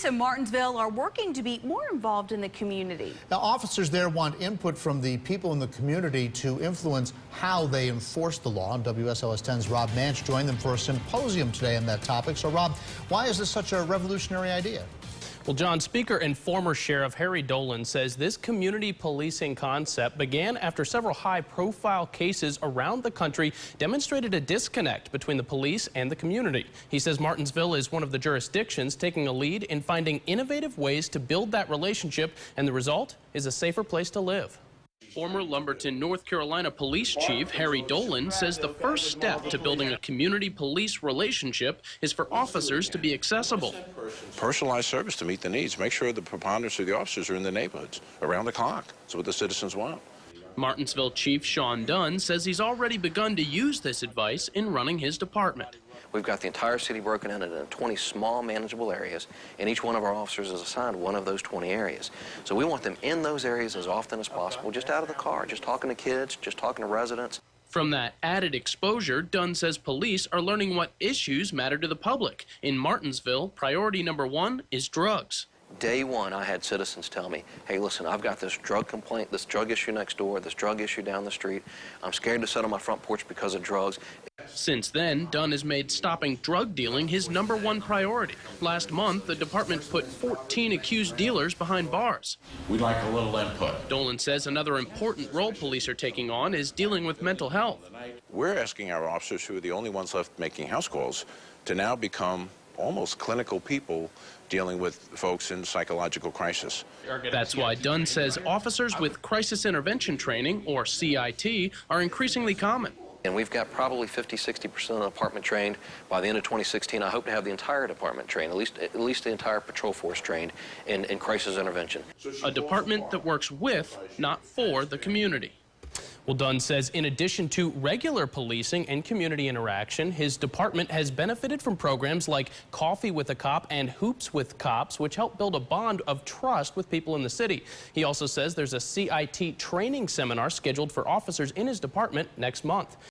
Police in Martinsville are working to be more involved in the community. Now, officers there want input from the people in the community to influence how they enforce the law. And WSLS 10's Rob Manch joined them for a symposium today on that topic. So, Rob, why is this such a revolutionary idea? Well, John, Speaker and former Sheriff Harry Dolan says this community policing concept began after several high-profile cases around the country demonstrated a disconnect between the police and the community. He says Martinsville is one of the jurisdictions taking a lead in finding innovative ways to build that relationship, and the result is a safer place to live. Former Lumberton, North Carolina Police Chief Harry Dolan says the first step to building a community police relationship is for officers to be accessible. Personalized service to meet the needs. Make sure the preponderance of the officers are in the neighborhoods around the clock. That's what the citizens want. Martinsville Chief Sean Dunn says he's already begun to use this advice in running his department. We've got the entire city broken into 20 small manageable areas, and each one of our officers is assigned one of those 20 areas. So we want them in those areas as often as possible, just out of the car, just talking to kids, just talking to residents. From that added exposure, Dunn says police are learning what issues matter to the public. In Martinsville, priority number one is drugs. Day one, I had citizens tell me, hey, listen, I've got this drug complaint, this drug issue next door, this drug issue down the street. I'm scared to sit on my front porch because of drugs. Since then, Dunn has made stopping drug dealing his #1 priority. Last month, the department put 14 accused dealers behind bars. We'd like a little input. Dolan says another important role police are taking on is dealing with mental health. We're asking our officers, who are the only ones left making house calls, to now become almost clinical people dealing with folks in psychological crisis. That's why Dunn says officers with crisis intervention training, or CIT, are increasingly common. And we've got probably 50–60% of the department trained. By the end of 2016, I hope to have the entire department trained, at least the entire patrol force trained in crisis intervention. A department that works with, not for, the community. Well, Dunn says in addition to regular policing and community interaction, his department has benefited from programs like Coffee with a Cop and Hoops with Cops, which help build a bond of trust with people in the city. He also says there's a CIT training seminar scheduled for officers in his department next month.